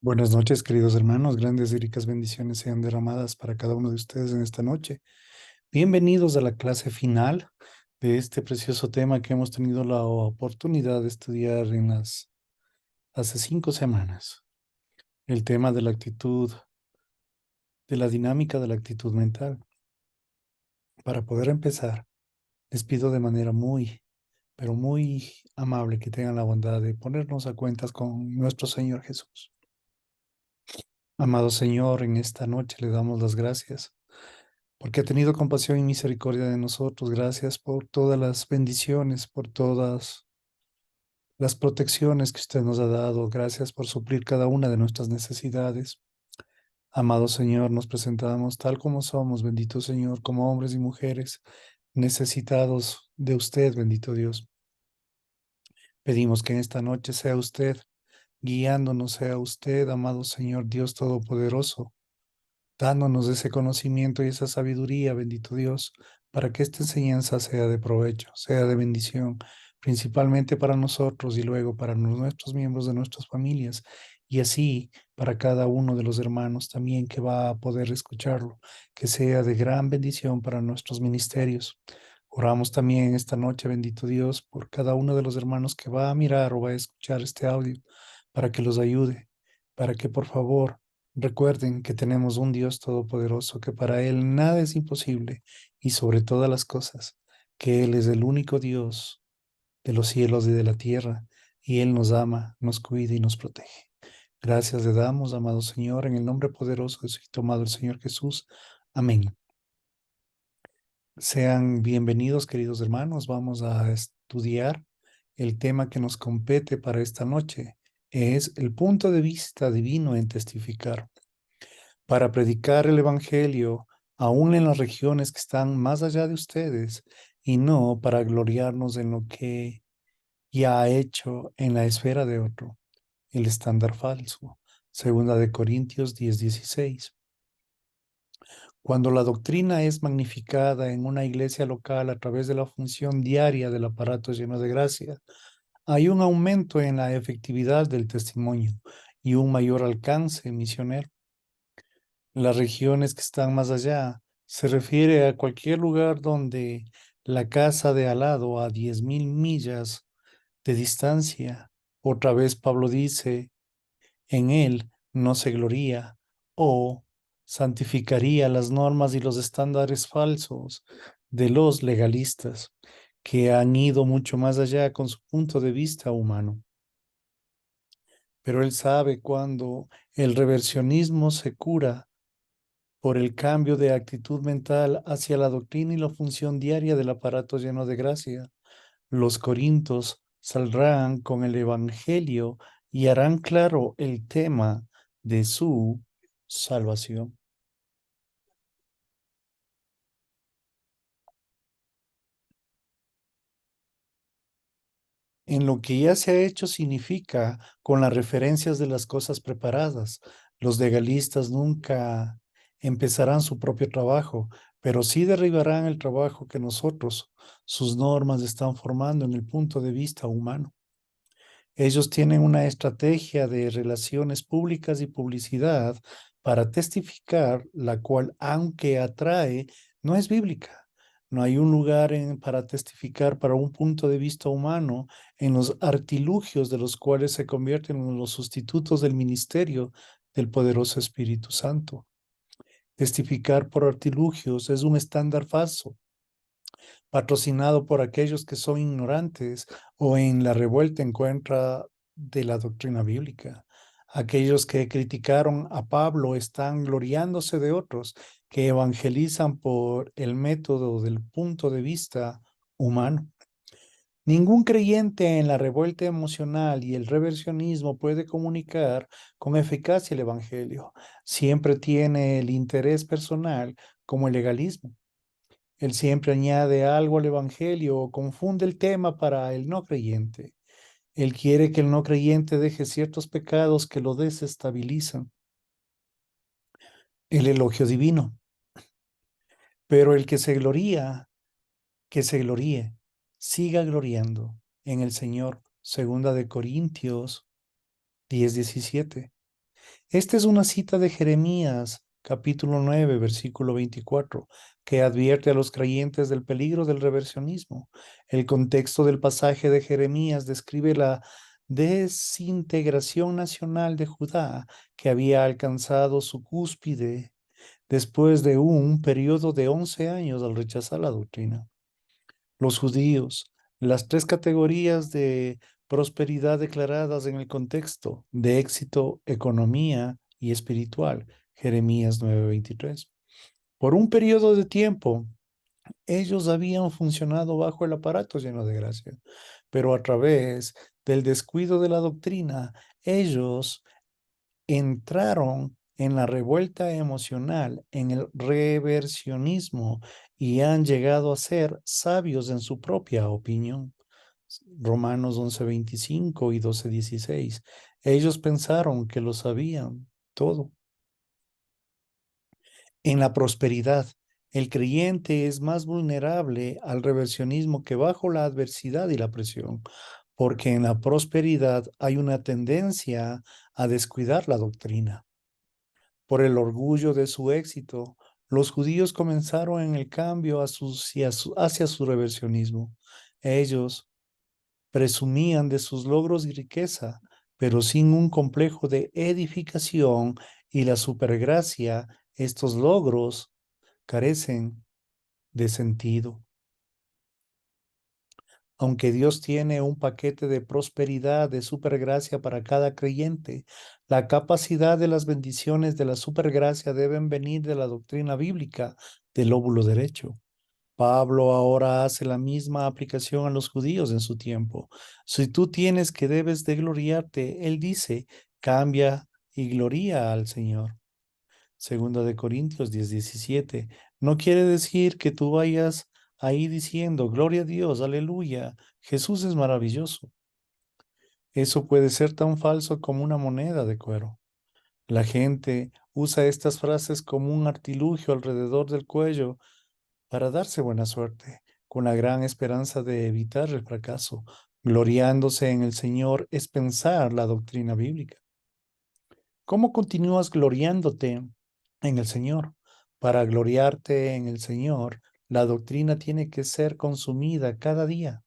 Buenas noches, queridos hermanos. Grandes y ricas bendiciones sean derramadas para cada uno de ustedes en esta noche. Bienvenidos a la clase final de este precioso tema que hemos tenido la oportunidad de estudiar hace 5 semanas. El tema de la actitud, de la dinámica de la actitud mental. Para poder empezar, les pido de manera muy, pero muy amable que tengan la bondad de ponernos a cuentas con nuestro Señor Jesús. Amado Señor, en esta noche le damos las gracias porque ha tenido compasión y misericordia de nosotros. Gracias por todas las bendiciones, por todas las protecciones que usted nos ha dado. Gracias por suplir cada una de nuestras necesidades. Amado Señor, nos presentamos tal como somos, bendito Señor, como hombres y mujeres necesitados de usted, bendito Dios. Pedimos que en esta noche sea usted guiándonos, sea usted, amado Señor, Dios Todopoderoso, dándonos ese conocimiento y esa sabiduría, bendito Dios, para que esta enseñanza sea de provecho, sea de bendición, principalmente para nosotros y luego para nuestros miembros de nuestras familias, y así para cada uno de los hermanos también que va a poder escucharlo, que sea de gran bendición para nuestros ministerios. Oramos también esta noche, bendito Dios, por cada uno de los hermanos que va a mirar o va a escuchar este audio, para que los ayude, para que por favor recuerden que tenemos un Dios todopoderoso, que para Él nada es imposible y sobre todas las cosas, que Él es el único Dios de los cielos y de la tierra, y Él nos ama, nos cuida y nos protege. Gracias le damos, amado Señor, en el nombre poderoso de su Hijo amado el Señor Jesús. Amén. Sean bienvenidos, queridos hermanos. Vamos a estudiar el tema que nos compete para esta noche. Es el punto de vista divino en testificar. Para predicar el Evangelio aún en las regiones que están más allá de ustedes y no para gloriarnos en lo que ya ha hecho en la esfera de otro, el estándar falso. Segunda de Corintios 10:16. Cuando la doctrina es magnificada en una iglesia local a través de la función diaria del aparato lleno de gracia, hay un aumento en la efectividad del testimonio y un mayor alcance misionero. Las regiones que están más allá se refiere a cualquier lugar donde la casa de al lado a 10.000 millas de distancia. Otra vez Pablo dice, en él no se gloría o santificaría las normas y los estándares falsos de los legalistas que han ido mucho más allá con su punto de vista humano. Pero él sabe cuando el reversionismo se cura por el cambio de actitud mental hacia la doctrina y la función diaria del aparato lleno de gracia. Los corintios saldrán con el Evangelio y harán claro el tema de su salvación. En lo que ya se ha hecho significa con las referencias de las cosas preparadas. Los legalistas nunca empezarán su propio trabajo, pero sí derribarán el trabajo que nosotros, sus normas, están formando en el punto de vista humano. Ellos tienen una estrategia de relaciones públicas y publicidad para testificar, la cual, aunque atrae, no es bíblica. No hay un lugar para testificar para un punto de vista humano en los artilugios de los cuales se convierten en los sustitutos del ministerio del poderoso Espíritu Santo. Testificar por artilugios es un estándar falso patrocinado por aquellos que son ignorantes o en la revuelta en contra de la doctrina bíblica. Aquellos que criticaron a Pablo están gloriándose de otros que evangelizan por el método del punto de vista humano. Ningún creyente en la revuelta emocional y el reversionismo puede comunicar con eficacia el Evangelio. Siempre tiene el interés personal como el legalismo. Él siempre añade algo al Evangelio o confunde el tema para el no creyente. Él quiere que el no creyente deje ciertos pecados que lo desestabilizan. El elogio divino. Pero el que se gloría, que se gloríe, siga gloriando en el Señor. Segunda de Corintios 10:17. Esta es una cita de Jeremías, capítulo 9, versículo 24, que advierte a los creyentes del peligro del reversionismo. El contexto del pasaje de Jeremías describe la desintegración nacional de Judá, que había alcanzado su cúspide después de un periodo de 11 años al rechazar la doctrina. Los judíos, las tres categorías de prosperidad declaradas en el contexto de éxito, economía y espiritual, Jeremías 9:23. Por un periodo de tiempo, ellos habían funcionado bajo el aparato lleno de gracia, pero a través del descuido de la doctrina, ellos entraron en la revuelta emocional, en el reversionismo y han llegado a ser sabios en su propia opinión. Romanos 11:25 y 12:16. Ellos pensaron que lo sabían todo. En la prosperidad, el creyente es más vulnerable al reversionismo que bajo la adversidad y la presión, porque en la prosperidad hay una tendencia a descuidar la doctrina. Por el orgullo de su éxito, los judíos comenzaron en el cambio hacia su reversionismo. Ellos presumían de sus logros y riqueza, pero sin un complejo de edificación y la supergracia, estos logros carecen de sentido. Aunque Dios tiene un paquete de prosperidad, de supergracia para cada creyente, la capacidad de las bendiciones de la supergracia deben venir de la doctrina bíblica del lóbulo derecho. Pablo ahora hace la misma aplicación a los judíos en su tiempo. Si tú tienes que debes de gloriarte, él dice, cambia y gloria al Señor. Segunda de Corintios 10:17. No quiere decir que tú vayas ahí diciendo, gloria a Dios, aleluya, Jesús es maravilloso. Eso puede ser tan falso como una moneda de cuero. La gente usa estas frases como un artilugio alrededor del cuello para darse buena suerte, con la gran esperanza de evitar el fracaso. Gloriándose en el Señor es pensar la doctrina bíblica. ¿Cómo continúas gloriándote en el Señor? Para gloriarte en el Señor, la doctrina tiene que ser consumida cada día,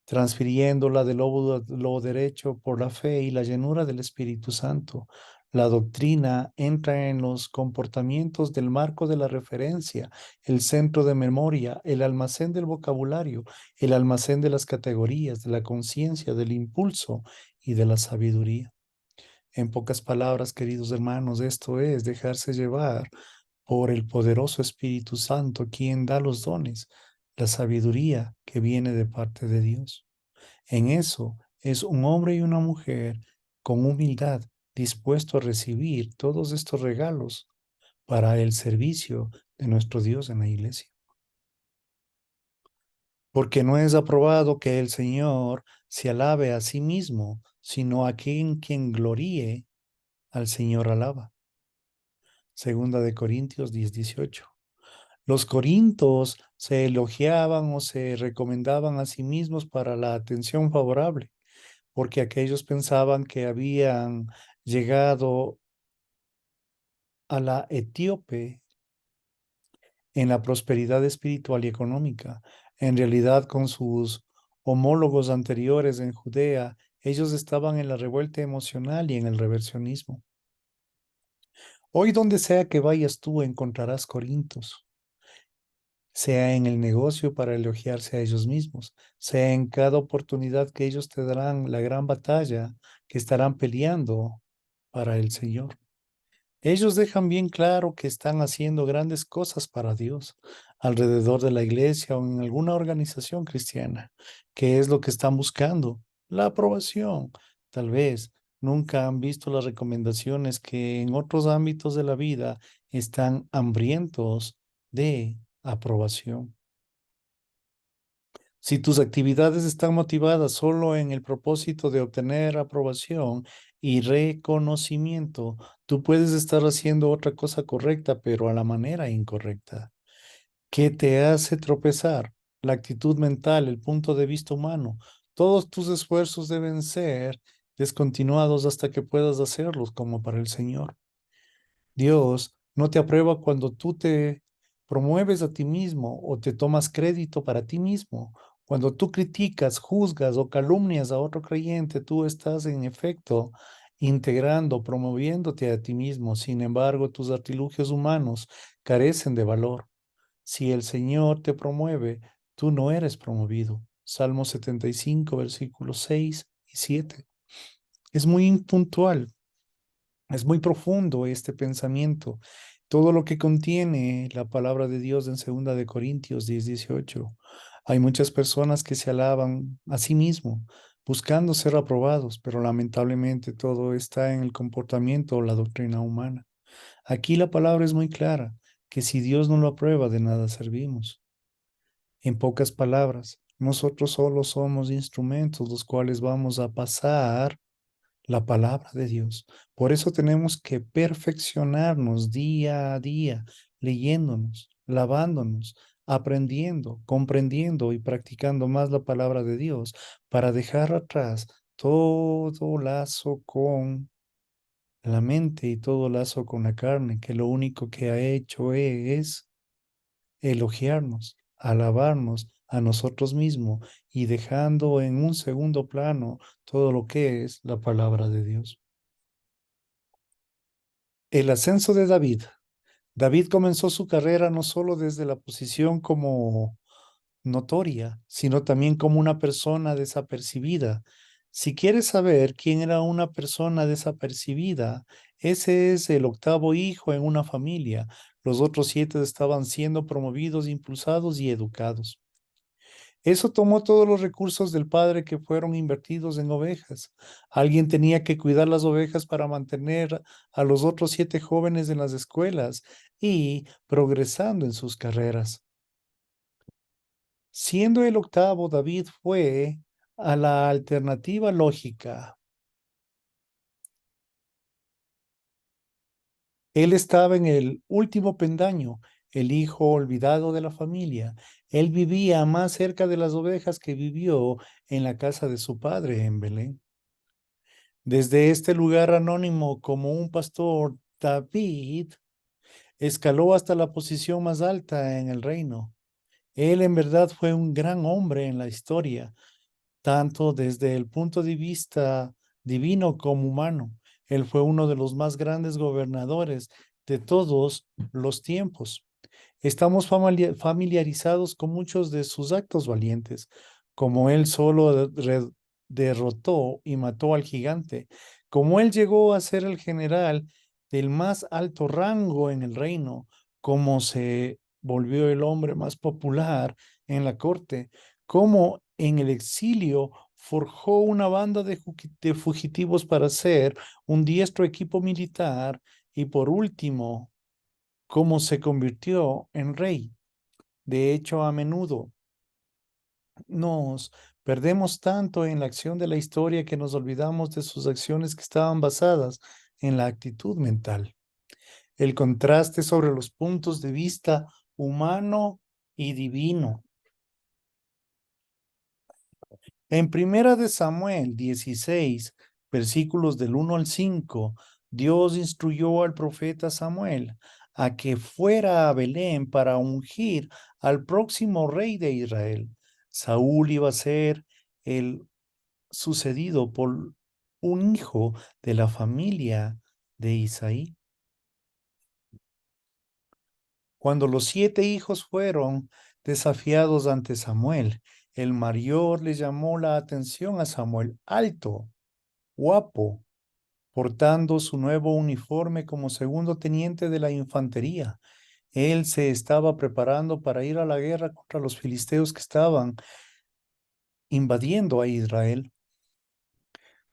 transfiriéndola del lóbulo derecho por la fe y la llenura del Espíritu Santo. La doctrina entra en los comportamientos del marco de la referencia, el centro de memoria, el almacén del vocabulario, el almacén de las categorías, de la conciencia, del impulso y de la sabiduría. En pocas palabras, queridos hermanos, esto es dejarse llevar por el poderoso Espíritu Santo, quien da los dones, la sabiduría que viene de parte de Dios. En eso es un hombre y una mujer con humildad dispuesto a recibir todos estos regalos para el servicio de nuestro Dios en la iglesia. Porque no es aprobado que el Señor se alabe a sí mismo, sino a quien gloríe al Señor alaba. Segunda de Corintios 10:18. Los corintos se elogiaban o se recomendaban a sí mismos para la atención favorable, porque aquellos pensaban que habían llegado a la etíope en la prosperidad espiritual y económica. En realidad, con sus homólogos anteriores en Judea, ellos estaban en la revuelta emocional y en el reversionismo. Hoy, donde sea que vayas tú, encontrarás corintos, sea en el negocio para elogiarse a ellos mismos, sea en cada oportunidad que ellos te darán la gran batalla que estarán peleando para el Señor. Ellos dejan bien claro que están haciendo grandes cosas para Dios alrededor de la iglesia o en alguna organización cristiana. ¿Qué es lo que están buscando? La aprobación. Tal vez nunca han visto las recomendaciones que en otros ámbitos de la vida están hambrientos de aprobación. Si tus actividades están motivadas solo en el propósito de obtener aprobación y reconocimiento, tú puedes estar haciendo otra cosa correcta, pero a la manera incorrecta. ¿Qué te hace tropezar? La actitud mental, el punto de vista humano. Todos tus esfuerzos deben ser descontinuados hasta que puedas hacerlos como para el Señor. Dios no te aprueba cuando tú te promueves a ti mismo o te tomas crédito para ti mismo. Cuando tú criticas, juzgas o calumnias a otro creyente, tú estás en efecto integrando, promoviéndote a ti mismo. Sin embargo, tus artilugios humanos carecen de valor. Si el Señor te promueve, tú no eres promovido. Salmo 75, versículos 6 y 7. Es muy puntual. Es muy profundo este pensamiento. Todo lo que contiene la palabra de Dios en 2 de Corintios 10:18. Hay muchas personas que se alaban a sí mismo, buscando ser aprobados, pero lamentablemente todo está en el comportamiento o la doctrina humana. Aquí la palabra es muy clara, que si Dios no lo aprueba, de nada servimos. En pocas palabras, nosotros solo somos instrumentos los cuales vamos a pasar la palabra de Dios. Por eso tenemos que perfeccionarnos día a día, leyéndonos, lavándonos, aprendiendo, comprendiendo y practicando más la palabra de Dios para dejar atrás todo lazo con la mente y todo lazo con la carne, que lo único que ha hecho es elogiarnos, alabarnos a nosotros mismos y dejando en un segundo plano todo lo que es la palabra de Dios. El ascenso de David. David comenzó su carrera no solo desde la posición como notoria, sino también como una persona desapercibida. Si quieres saber quién era una persona desapercibida, ese es el octavo hijo en una familia. Los otros 7 estaban siendo promovidos, impulsados y educados. Eso tomó todos los recursos del padre que fueron invertidos en ovejas. Alguien tenía que cuidar las ovejas para mantener a los otros 7 jóvenes en las escuelas y progresando en sus carreras. Siendo el octavo, David fue a la alternativa lógica. Él estaba en el último pendaño, el hijo olvidado de la familia. Él vivía más cerca de las ovejas que vivió en la casa de su padre en Belén. Desde este lugar anónimo como un pastor, David escaló hasta la posición más alta en el reino. Él en verdad fue un gran hombre en la historia, tanto desde el punto de vista divino como humano. Él fue uno de los más grandes gobernadores de todos los tiempos. Estamos familiarizados con muchos de sus actos valientes, como él solo derrotó y mató al gigante, como él llegó a ser el general del más alto rango en el reino, como se volvió el hombre más popular en la corte, como en el exilio forjó una banda de fugitivos para ser un diestro equipo militar y por último, cómo se convirtió en rey. De hecho, a menudo nos perdemos tanto en la acción de la historia que nos olvidamos de sus acciones que estaban basadas en la actitud mental. El contraste sobre los puntos de vista humano y divino. En Primera de Samuel 16, versículos del 1 al 5, Dios instruyó al profeta Samuel a que fuera a Belén para ungir al próximo rey de Israel. Saúl iba a ser el sucedido por un hijo de la familia de Isaí. Cuando los 7 hijos fueron desafiados ante Samuel, el mayor le llamó la atención a Samuel, alto, guapo, portando su nuevo uniforme como segundo teniente de la infantería. Él se estaba preparando para ir a la guerra contra los filisteos que estaban invadiendo a Israel.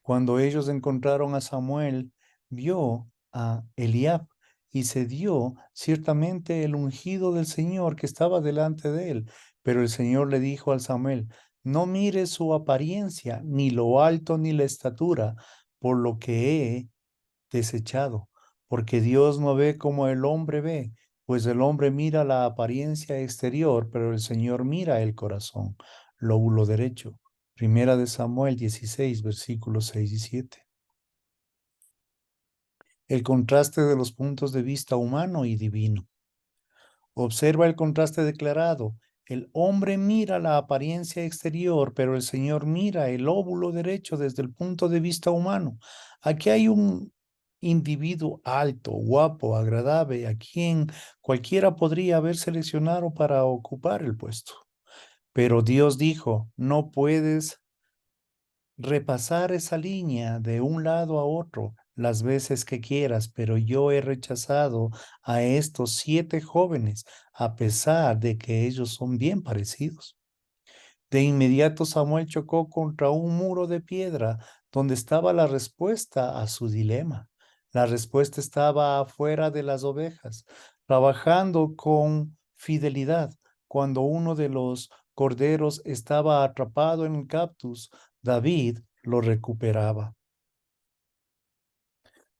Cuando ellos encontraron a Samuel, vio a Eliab y se dio ciertamente el ungido del Señor que estaba delante de él. Pero el Señor le dijo al Samuel, no mires su apariencia, ni lo alto, ni la estatura, por lo que he desechado, porque Dios no ve como el hombre ve, pues el hombre mira la apariencia exterior, pero el Señor mira el corazón, lóbulo derecho. Primera de Samuel 16, versículos 6 y 7. El contraste de los puntos de vista humano y divino. Observa el contraste declarado. El hombre mira la apariencia exterior, pero el Señor mira el óvulo derecho desde el punto de vista humano. Aquí hay un individuo alto, guapo, agradable, a quien cualquiera podría haber seleccionado para ocupar el puesto. Pero Dios dijo, no puedes repasar esa línea de un lado a otro las veces que quieras, pero yo he rechazado a estos 7 jóvenes a pesar de que ellos son bien parecidos. De inmediato Samuel chocó contra un muro de piedra donde estaba la respuesta a su dilema. La respuesta estaba afuera de las ovejas, trabajando con fidelidad. Cuando uno de los corderos estaba atrapado en el cactus, David lo recuperaba.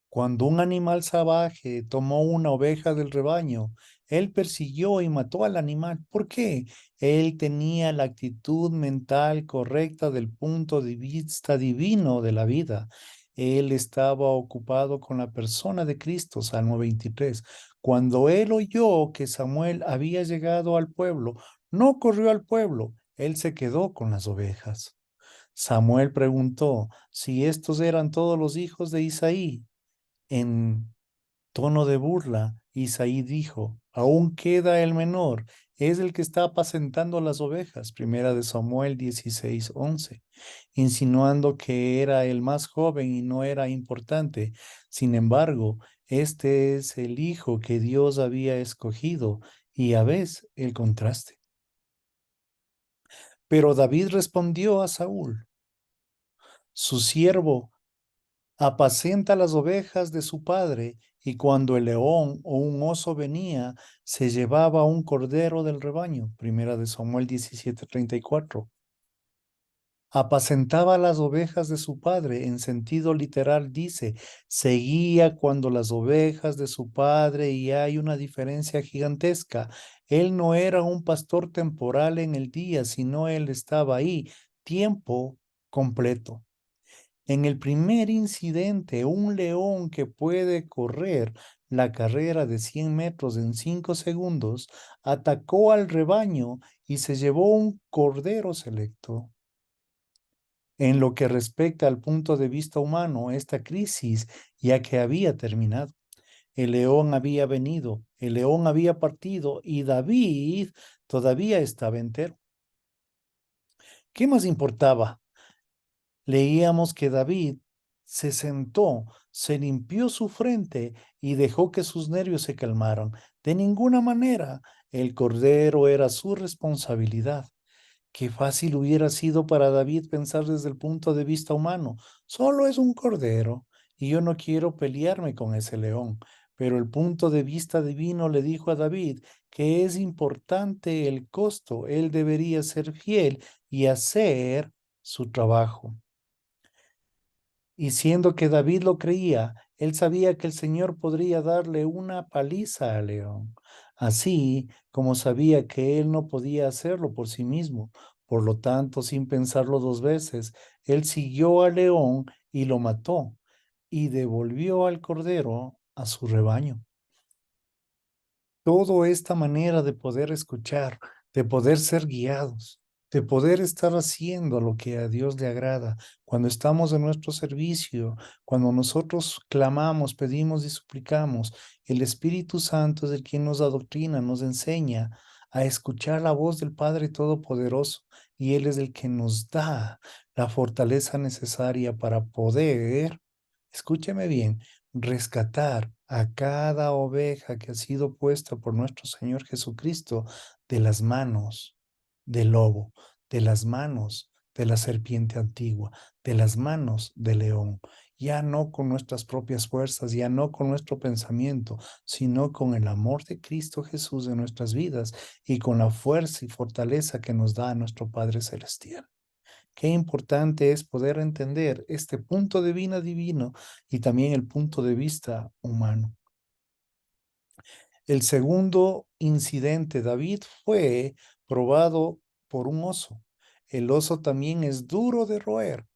Cuando un animal salvaje tomó una oveja del rebaño, él persiguió y mató al animal. ¿Por qué? Él tenía la actitud mental correcta del punto de vista divino de la vida. Él estaba ocupado con la persona de Cristo, Salmo 23. Cuando él oyó que Samuel había llegado al pueblo, no corrió al pueblo, él se quedó con las ovejas. Samuel preguntó si estos eran todos los hijos de Isaí. En tono de burla, Isaí dijo, aún queda el menor, es el que está apacentando las ovejas. Primera de Samuel 16:11, insinuando que era el más joven y no era importante. Sin embargo, este es el hijo que Dios había escogido y a veces el contraste. Pero David respondió a Saúl, su siervo apacenta las ovejas de su padre, y cuando el león o un oso venía, se llevaba un cordero del rebaño. Primera de Samuel 17:34. Apacentaba las ovejas de su padre, en sentido literal dice, seguía cuando las ovejas de su padre, y hay una diferencia gigantesca. Él no era un pastor temporal en el día, sino él estaba ahí tiempo completo. En el primer incidente, un león que puede correr la carrera de 100 metros en 5 segundos atacó al rebaño y se llevó un cordero selecto. En lo que respecta al punto de vista humano, esta crisis ya que había terminado. El león había venido, el león había partido y David todavía estaba entero. ¿Qué más importaba? Leíamos que David se sentó, se limpió su frente y dejó que sus nervios se calmaran. De ninguna manera el cordero era su responsabilidad. Qué fácil hubiera sido para David pensar desde el punto de vista humano. Solo es un cordero y yo no quiero pelearme con ese león. Pero el punto de vista divino le dijo a David que es importante el costo. Él debería ser fiel y hacer su trabajo. Y siendo que David lo creía, él sabía que el Señor podría darle una paliza al león, así como sabía que él no podía hacerlo por sí mismo. Por lo tanto, sin pensarlo 2 veces, él siguió al león y lo mató y devolvió al cordero a su rebaño. Toda esta manera de poder escuchar, de poder ser guiados, de poder estar haciendo lo que a Dios le agrada, cuando estamos en nuestro servicio, cuando nosotros clamamos, pedimos y suplicamos, el Espíritu Santo es el quien nos adoctrina, nos enseña a escuchar la voz del Padre Todopoderoso y Él es el que nos da la fortaleza necesaria para poder, escúcheme bien, rescatar a cada oveja que ha sido puesta por nuestro Señor Jesucristo de las manos del lobo, de las manos de la serpiente antigua, de las manos del león, ya no con nuestras propias fuerzas, ya no con nuestro pensamiento, sino con el amor de Cristo Jesús en nuestras vidas y con la fuerza y fortaleza que nos da nuestro Padre Celestial. Qué importante es poder entender este punto de vista divino y también el punto de vista humano. El segundo incidente, David fue probado por un oso. el oso también es duro de roer.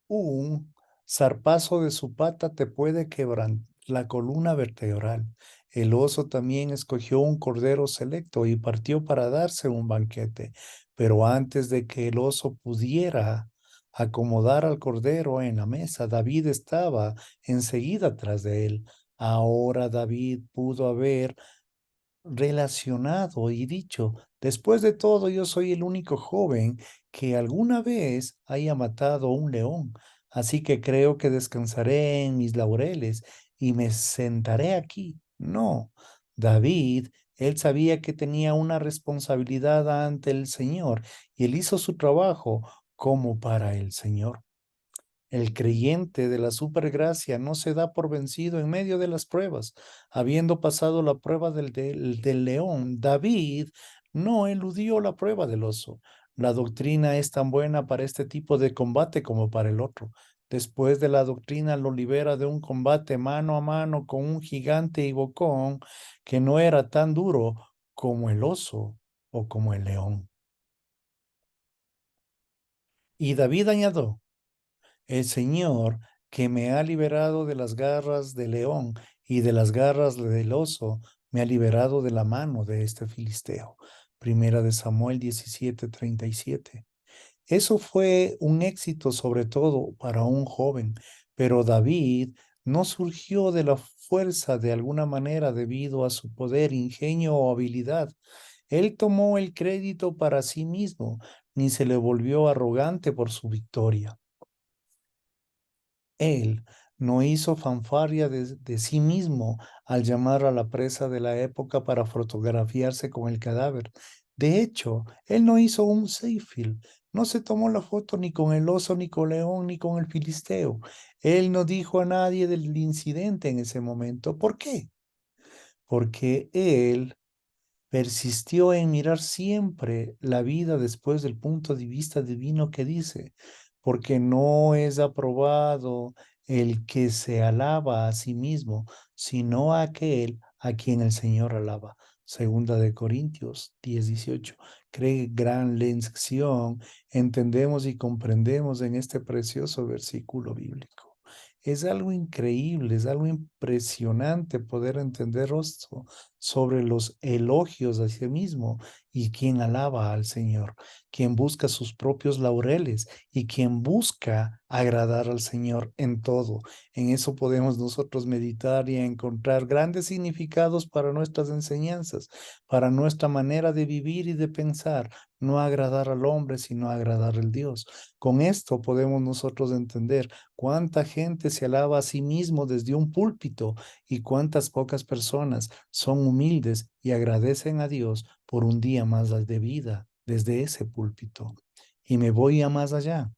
Un zarpazo de su pata te puede quebrar la columna vertebral. El oso también escogió un cordero selecto y partió para darse un banquete. Pero antes de que el oso pudiera acomodar al cordero en la mesa, David estaba enseguida tras de él. Ahora David pudo haber relacionado y dicho, después de todo, yo soy el único joven que alguna vez haya matado a un león, así que creo que descansaré en mis laureles y me sentaré aquí. No, David, él sabía que tenía una responsabilidad ante el Señor y él hizo su trabajo como para el Señor. El creyente de la supergracia no se da por vencido en medio de las pruebas. Habiendo pasado la prueba del león, David no eludió la prueba del oso. La doctrina es tan buena para este tipo de combate como para el otro. Después de la doctrina lo libera de un combate mano a mano con un gigante y bocón que no era tan duro como el oso o como el león. Y David añadió, el Señor que me ha liberado de las garras del león y de las garras del oso, me ha liberado de la mano de este filisteo. Primera de Samuel 17:37. Eso fue un éxito sobre todo para un joven, pero David no surgió de la fuerza de alguna manera debido a su poder, ingenio o habilidad. Él tomó el crédito para sí mismo, ni se le volvió arrogante por su victoria. Él no hizo fanfarria de sí mismo al llamar a la presa de la época para fotografiarse con el cadáver. De hecho, él no hizo un selfie, no se tomó la foto ni con el oso, ni con el león, ni con el filisteo. Él no dijo a nadie del incidente en ese momento. ¿Por qué? Porque él persistió en mirar siempre la vida después del punto de vista divino que dice, porque no es aprobado el que se alaba a sí mismo, sino aquel a quien el Señor alaba. Segunda de Corintios 10:18. Cree gran lección entendemos y comprendemos en este precioso versículo bíblico. Es algo increíble, es algo impresionante poder entender esto sobre los elogios a sí mismo y quien alaba al Señor, quien busca sus propios laureles y quien busca agradar al Señor en todo. En eso podemos nosotros meditar y encontrar grandes significados para nuestras enseñanzas, para nuestra manera de vivir y de pensar, no agradar al hombre, sino agradar al Dios. Con esto podemos nosotros entender cuánta gente se alaba a sí mismo desde un púlpito y cuántas pocas personas son humildes y agradecen a Dios por un día más de vida desde ese púlpito. Y me voy a más allá.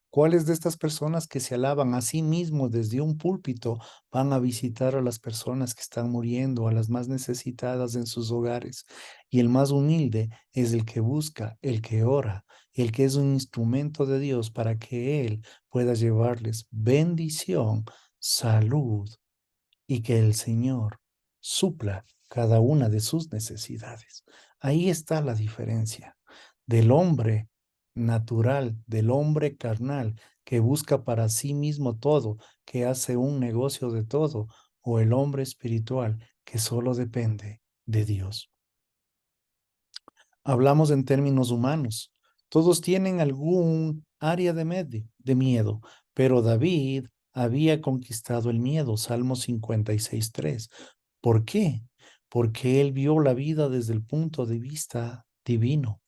¿Cuáles de estas personas que se alaban a sí mismos desde un púlpito van a visitar a las personas que están muriendo, a las más necesitadas en sus hogares? Y el más humilde es el que busca, el que ora, el que es un instrumento de Dios para que Él pueda llevarles bendición, salud y que el Señor supla cada una de sus necesidades. Ahí está la diferencia del hombre natural, del hombre carnal, que busca para sí mismo todo, que hace un negocio de todo, o el hombre espiritual, que solo depende de Dios. Hablamos en términos humanos. Todos tienen algún área de miedo, pero David había conquistado el miedo, Salmo 56:3. ¿Por qué? Porque él vio la vida desde el punto de vista divino.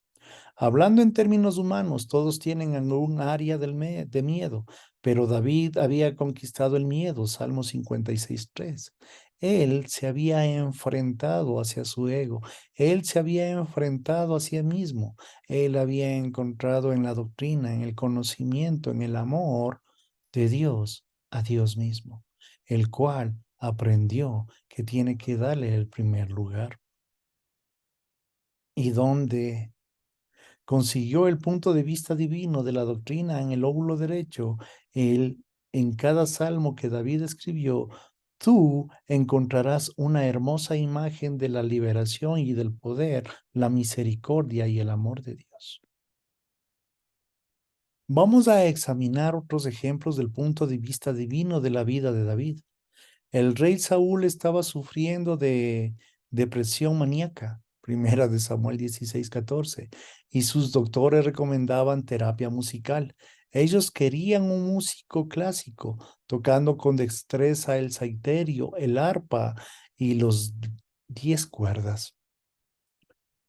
Hablando en términos humanos, todos tienen algún área de miedo, pero David había conquistado el miedo, Salmo 56:3. Él se había enfrentado hacia su ego, él se había enfrentado a sí mismo, él había encontrado en la doctrina, en el conocimiento, en el amor de Dios a Dios mismo, el cual aprendió que tiene que darle el primer lugar. ¿Y dónde consiguió el punto de vista divino de la doctrina en el lóbulo derecho? Él, en cada salmo que David escribió, tú encontrarás una hermosa imagen de la liberación y del poder, la misericordia y el amor de Dios. Vamos a examinar otros ejemplos del punto de vista divino de la vida de David. El rey Saúl estaba sufriendo de depresión maníaca, primera de Samuel 16:14, y sus doctores recomendaban terapia musical. Ellos querían un músico clásico, tocando con destreza el saiterio, el arpa y los 10 cuerdas.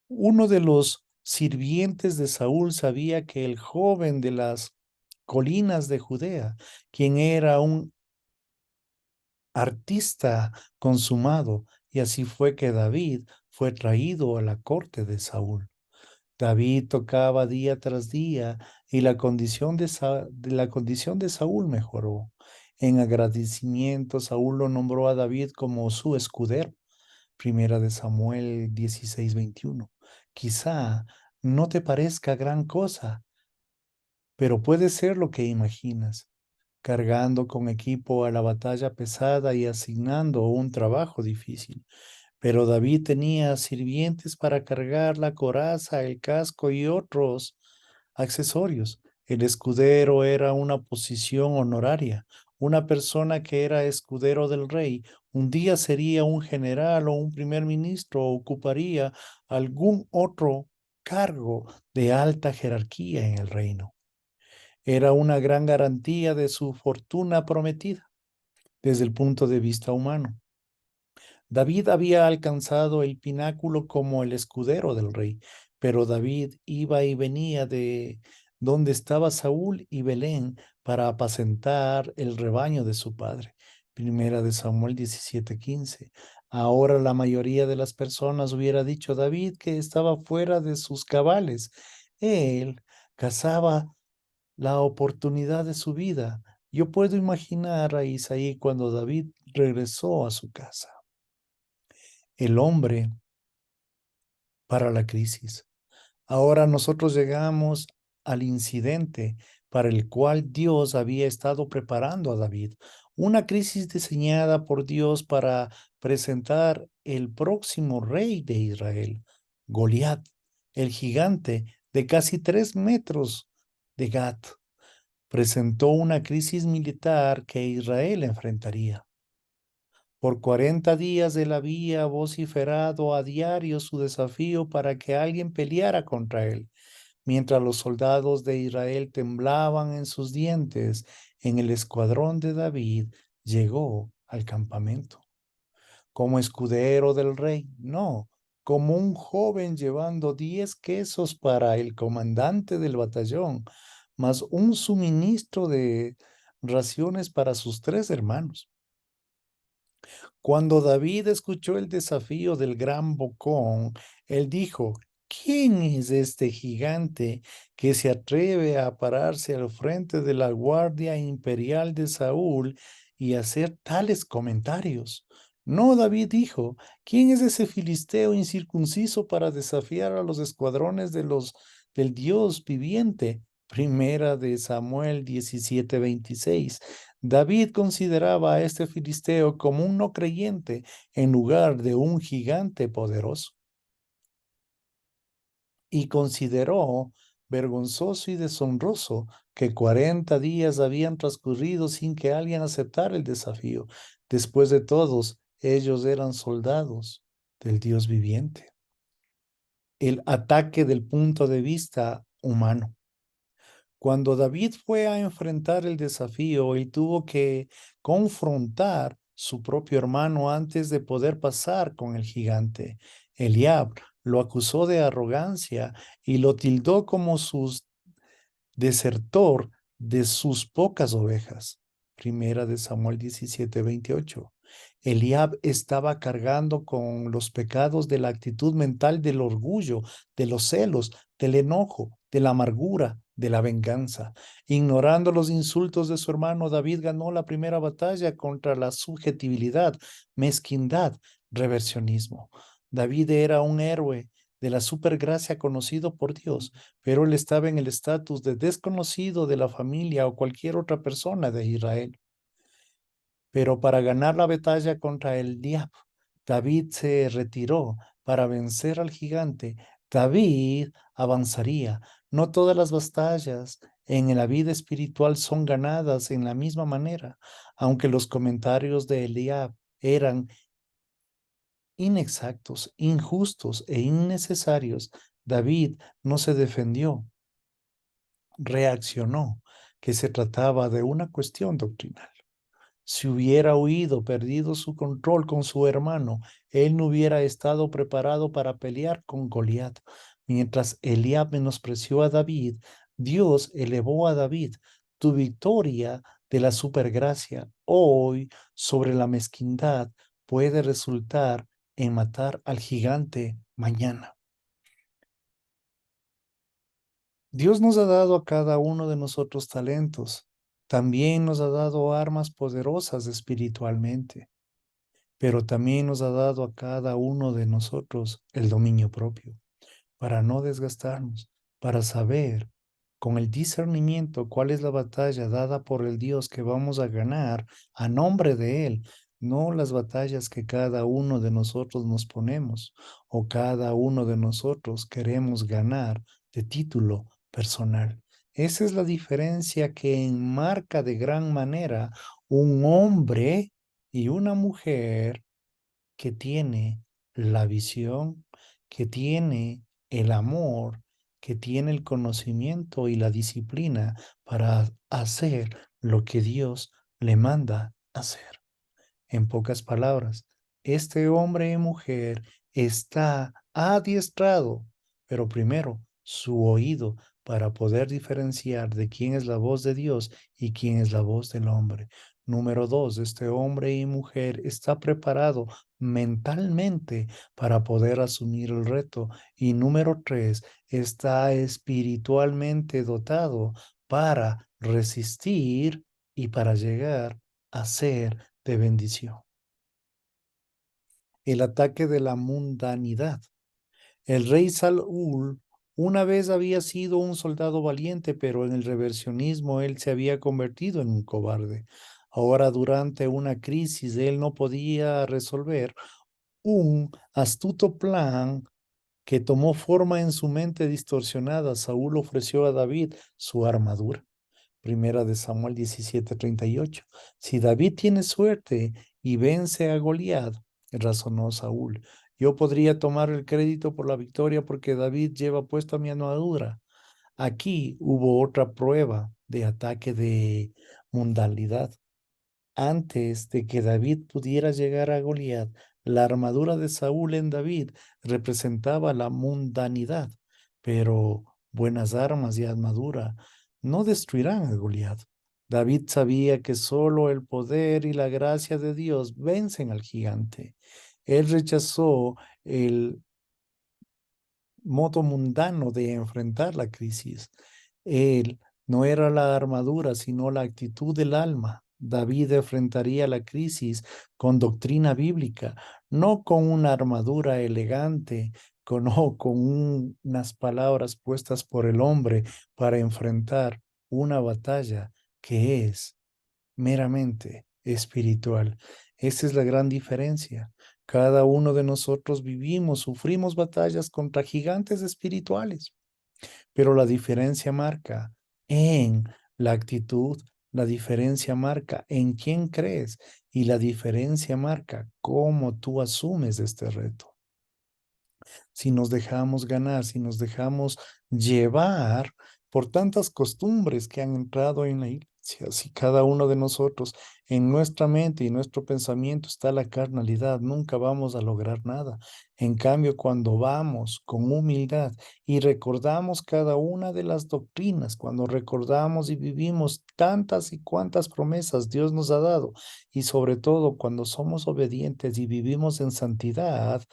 Uno de los sirvientes de Saúl sabía que el joven de las colinas de Judea, quien era un artista consumado, y así fue que David fue traído a la corte de Saúl. David tocaba día tras día y la condición de Saúl mejoró. En agradecimiento, Saúl lo nombró a David como su escudero. Primera de Samuel 16:21. Quizá no te parezca gran cosa, pero puede ser lo que imaginas, cargando con equipo a la batalla pesada y asignando un trabajo difícil. Pero David tenía sirvientes para cargar la coraza, el casco y otros accesorios. El escudero era una posición honoraria. Una persona que era escudero del rey un día sería un general o un primer ministro o ocuparía algún otro cargo de alta jerarquía en el reino. Era una gran garantía de su fortuna prometida desde el punto de vista humano. David había alcanzado el pináculo como el escudero del rey, pero David iba y venía de donde estaba Saúl y Belén para apacentar el rebaño de su padre. Primera de Samuel 17:15. Ahora la mayoría de las personas hubiera dicho David que estaba fuera de sus cabales. Él cazaba la oportunidad de su vida. Yo puedo imaginar a Isaí cuando David regresó a su casa. El hombre para la crisis. Ahora nosotros llegamos al incidente para el cual Dios había estado preparando a David. Una crisis diseñada por Dios para presentar el próximo rey de Israel, Goliat, el gigante de casi 3 metros de Gat. Presentó una crisis militar que Israel enfrentaría. Por 40 días él había vociferado a diario su desafío para que alguien peleara contra él, mientras los soldados de Israel temblaban en sus dientes. En el escuadrón de David llegó al campamento como escudero del rey, no, como un joven llevando 10 quesos para el comandante del batallón, más un suministro de raciones para sus 3 hermanos. Cuando David escuchó el desafío del gran bocón, él dijo, ¿quién es este gigante que se atreve a pararse al frente de la guardia imperial de Saúl y hacer tales comentarios? No, David dijo, ¿quién es ese filisteo incircunciso para desafiar a los escuadrones del Dios viviente? Primera de Samuel 17:26. David consideraba a este filisteo como un no creyente en lugar de un gigante poderoso, y consideró vergonzoso y deshonroso que 40 días habían transcurrido sin que alguien aceptara el desafío. Después de todos, ellos eran soldados del Dios viviente. El ataque del punto de vista humano. Cuando David fue a enfrentar el desafío y tuvo que confrontar su propio hermano antes de poder pasar con el gigante, Eliab lo acusó de arrogancia y lo tildó como sus desertor de sus pocas ovejas. Primera de Samuel 17:28. Eliab estaba cargando con los pecados de la actitud mental del orgullo, de los celos, del enojo, de la amargura, de la venganza. Ignorando los insultos de su hermano, David ganó la primera batalla contra la subjetividad, mezquindad, reversionismo. David era un héroe de la supergracia conocido por Dios, pero él estaba en el estatus de desconocido de la familia o cualquier otra persona de Israel. Pero para ganar la batalla contra el diablo, David se retiró para vencer al gigante. David avanzaría. No todas las batallas en la vida espiritual son ganadas en la misma manera, aunque los comentarios de Eliab eran inexactos, injustos e innecesarios. David no se defendió, reaccionó, que se trataba de una cuestión doctrinal. Si hubiera huido, perdido su control con su hermano, él no hubiera estado preparado para pelear con Goliat. Mientras Eliab menospreció a David, Dios elevó a David. Tu victoria de la supergracia hoy sobre la mezquindad puede resultar en matar al gigante mañana. Dios nos ha dado a cada uno de nosotros talentos. También nos ha dado armas poderosas espiritualmente, pero también nos ha dado a cada uno de nosotros el dominio propio para no desgastarnos, para saber con el discernimiento cuál es la batalla dada por el Dios que vamos a ganar a nombre de Él, no las batallas que cada uno de nosotros nos ponemos o cada uno de nosotros queremos ganar de título personal. Esa es la diferencia que enmarca de gran manera un hombre y una mujer que tiene la visión, que tiene el amor, que tiene el conocimiento y la disciplina para hacer lo que Dios le manda hacer. En pocas palabras, este hombre y mujer está adiestrado, pero primero su oído para poder diferenciar de quién es la voz de Dios y quién es la voz del hombre. Número dos, este hombre y mujer está preparado mentalmente para poder asumir el reto. Y número tres, está espiritualmente dotado para resistir y para llegar a ser de bendición. El ataque de la mundanidad. El rey Saúl una vez había sido un soldado valiente, pero en el reversionismo él se había convertido en un cobarde. Ahora, durante una crisis, él no podía resolver un astuto plan que tomó forma en su mente distorsionada. Saúl ofreció a David su armadura. Primera de Samuel 17:38. Si David tiene suerte y vence a Goliat, razonó Saúl, yo podría tomar el crédito por la victoria porque David lleva puesta mi armadura. Aquí hubo otra prueba de ataque de mundanalidad. Antes de que David pudiera llegar a Goliat, la armadura de Saúl en David representaba la mundanidad, pero buenas armas y armadura no destruirán a Goliat. David sabía que solo el poder y la gracia de Dios vencen al gigante. Él rechazó el modo mundano de enfrentar la crisis. Él no era la armadura, sino la actitud del alma. David enfrentaría la crisis con doctrina bíblica, no con una armadura elegante, no con unas palabras puestas por el hombre para enfrentar una batalla que es meramente espiritual. Esa es la gran diferencia. Cada uno de nosotros vivimos, sufrimos batallas contra gigantes espirituales, pero la diferencia marca en la actitud, la diferencia marca en quién crees y la diferencia marca cómo tú asumes este reto. Si nos dejamos ganar, si nos dejamos llevar por tantas costumbres que han entrado en la iglesia, si cada uno de nosotros en nuestra mente y nuestro pensamiento está la carnalidad, nunca vamos a lograr nada. En cambio, cuando vamos con humildad y recordamos cada una de las doctrinas, cuando recordamos y vivimos tantas y cuantas promesas Dios nos ha dado, y sobre todo cuando somos obedientes y vivimos en santidad,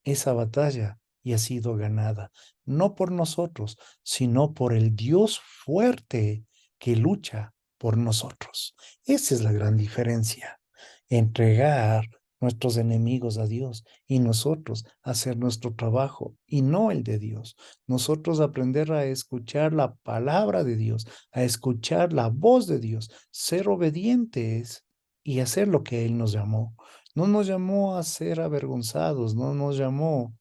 esa batalla y ha sido ganada, no por nosotros, sino por el Dios fuerte que lucha por nosotros. Esa es la gran diferencia. Entregar nuestros enemigos a Dios y nosotros hacer nuestro trabajo y no el de Dios. Nosotros aprender a escuchar la palabra de Dios, a escuchar la voz de Dios, ser obedientes y hacer lo que Él nos llamó. No nos llamó a ser avergonzados, no nos llamó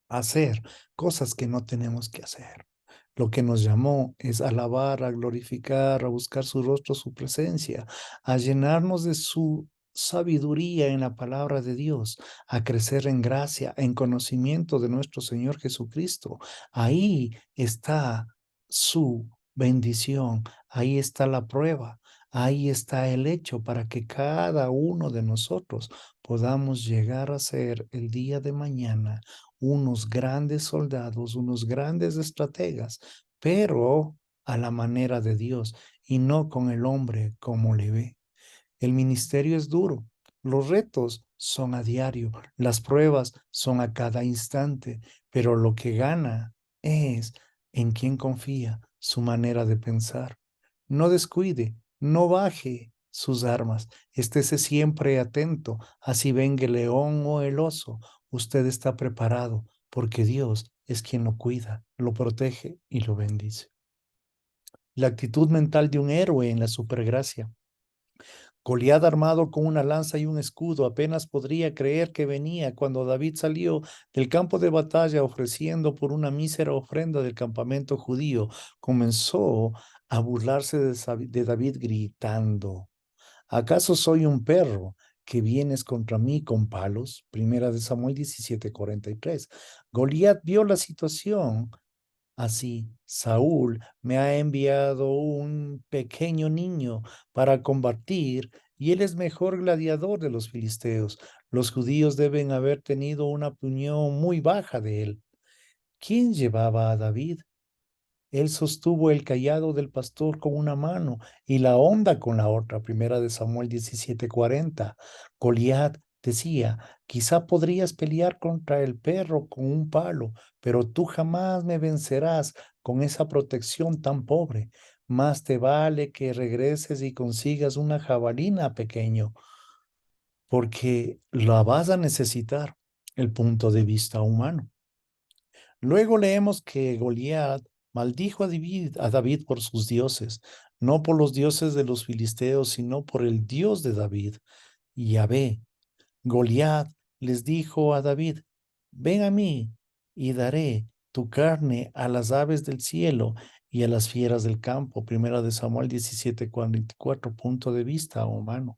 hacer cosas que no tenemos que hacer. Lo que nos llamó es a alabar, a glorificar, a buscar su rostro, su presencia, a llenarnos de su sabiduría en la palabra de Dios, a crecer en gracia, en conocimiento de nuestro Señor Jesucristo. Ahí está su bendición, ahí está la prueba, ahí está el hecho para que cada uno de nosotros podamos llegar a ser el día de mañana unos grandes soldados, unos grandes estrategas, pero a la manera de Dios y no con el hombre como le ve. El ministerio es duro, los retos son a diario, las pruebas son a cada instante, pero lo que gana es en quien confía, su manera de pensar. No descuide, no baje sus armas, estése siempre atento, así venga el león o el oso, usted está preparado, porque Dios es quien lo cuida, lo protege y lo bendice. La actitud mental de un héroe en la supergracia. Goliat armado con una lanza y un escudo apenas podría creer que venía cuando David salió del campo de batalla ofreciendo por una mísera ofrenda del campamento judío. Comenzó a burlarse de David gritando: ¿acaso soy un perro que vienes contra mí con palos? Primera de Samuel 17:43. Goliat vio la situación así. Saúl me ha enviado un pequeño niño para combatir y él es mejor gladiador de los filisteos. Los judíos deben haber tenido una opinión muy baja de él. ¿Quién llevaba a David? Él sostuvo el cayado del pastor con una mano y la honda con la otra. Primera de Samuel 17:40. Goliat decía: quizá podrías pelear contra el perro con un palo, pero tú jamás me vencerás con esa protección tan pobre. Más te vale que regreses y consigas una jabalina, pequeño, porque la vas a necesitar. El punto de vista humano. Luego leemos que Goliat maldijo a David por sus dioses, no por los dioses de los filisteos, sino por el Dios de David, Yahvé. Goliat les dijo a David: ven a mí y daré tu carne a las aves del cielo y a las fieras del campo. Primera de Samuel 17:44, punto de vista humano.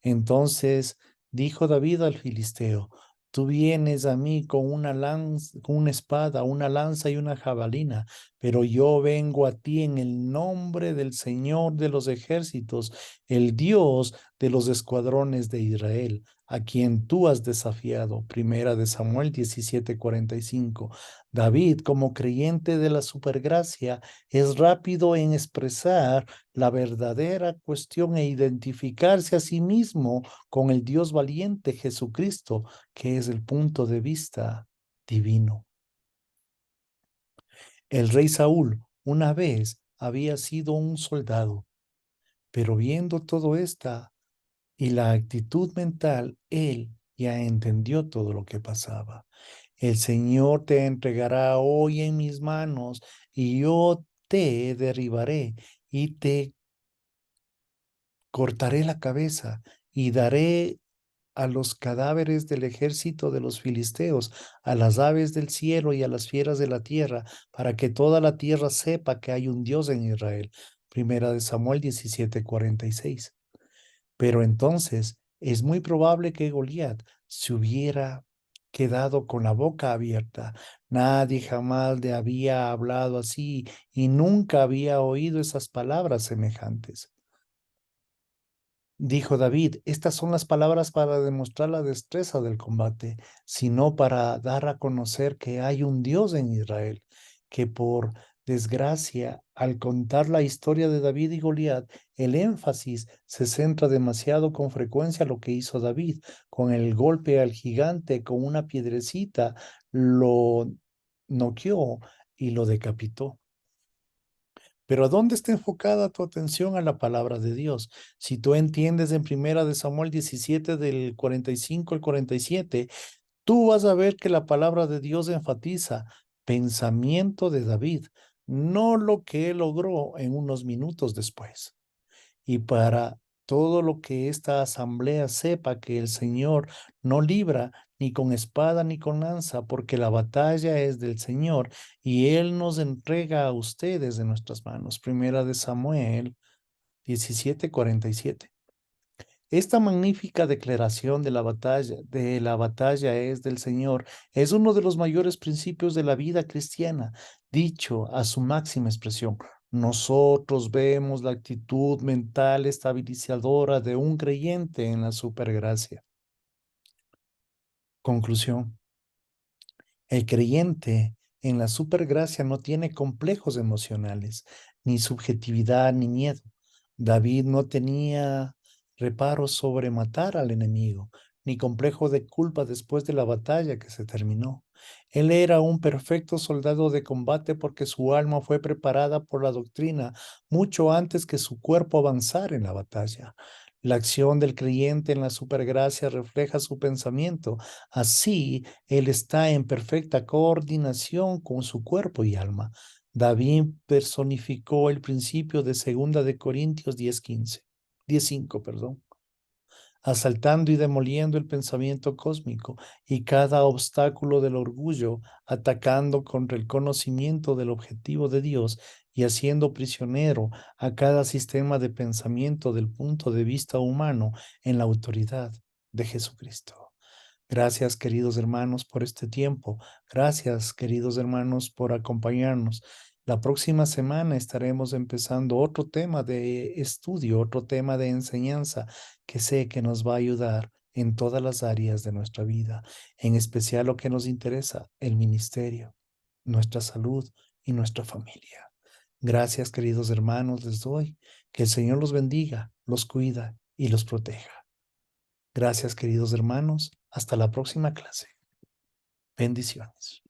Entonces dijo David al filisteo: tú vienes a mí con una lanza, con una espada, una lanza y una jabalina, pero yo vengo a ti en el nombre del Señor de los ejércitos, el Dios de los escuadrones de Israel, a quien tú has desafiado. Primera de Samuel 17:45. David, como creyente de la supergracia, es rápido en expresar la verdadera cuestión e identificarse a sí mismo con el Dios valiente Jesucristo, que es el punto de vista divino. El rey Saúl una vez había sido un soldado, pero viendo todo esta y la actitud mental, él ya entendió todo lo que pasaba. El Señor te entregará hoy en mis manos y yo te derribaré y te cortaré la cabeza y daré a los cadáveres del ejército de los filisteos, a las aves del cielo y a las fieras de la tierra, para que toda la tierra sepa que hay un Dios en Israel. Primera de Samuel 17:46. Pero entonces es muy probable que Goliat se hubiera quedado con la boca abierta. Nadie jamás le había hablado así y nunca había oído esas palabras semejantes. Dijo David: estas son las palabras para demostrar la destreza del combate, sino para dar a conocer que hay un Dios en Israel, que por desgracia, al contar la historia de David y Goliat, el énfasis se centra demasiado con frecuencia en lo que hizo David, con el golpe al gigante con una piedrecita, lo noqueó y lo decapitó. Pero ¿a dónde está enfocada tu atención a la palabra de Dios? Si tú entiendes en Primera de Samuel 17 del 45 al 47, tú vas a ver que la palabra de Dios enfatiza pensamiento de David, no lo que él logró en unos minutos después. Y para todo lo que esta asamblea sepa que el Señor no libra ni con espada ni con lanza, porque la batalla es del Señor y Él nos entrega a ustedes en nuestras manos. Primera de Samuel 17:47. Esta magnífica declaración de la batalla es del Señor, es uno de los mayores principios de la vida cristiana, dicho a su máxima expresión. Nosotros vemos la actitud mental estabilizadora de un creyente en la supergracia. Conclusión. El creyente en la supergracia no tiene complejos emocionales, ni subjetividad, ni miedo. David no tenía reparos sobre matar al enemigo, ni complejo de culpa después de la batalla que se terminó. Él era un perfecto soldado de combate porque su alma fue preparada por la doctrina mucho antes que su cuerpo avanzara en la batalla. La acción del creyente en la supergracia refleja su pensamiento. Así, él está en perfecta coordinación con su cuerpo y alma. David personificó el principio de 2 Corintios 10:5, perdón, asaltando y demoliendo el pensamiento cósmico y cada obstáculo del orgullo, atacando contra el conocimiento del objetivo de Dios y haciendo prisionero a cada sistema de pensamiento del punto de vista humano en la autoridad de Jesucristo. Gracias, queridos hermanos, por este tiempo. Gracias, queridos hermanos, por acompañarnos. La próxima semana estaremos empezando otro tema de estudio, otro tema de enseñanza que sé que nos va a ayudar en todas las áreas de nuestra vida, en especial lo que nos interesa, el ministerio, nuestra salud y nuestra familia. Gracias, queridos hermanos, les doy. Que el Señor los bendiga, los cuida y los proteja. Gracias, queridos hermanos. Hasta la próxima clase. Bendiciones.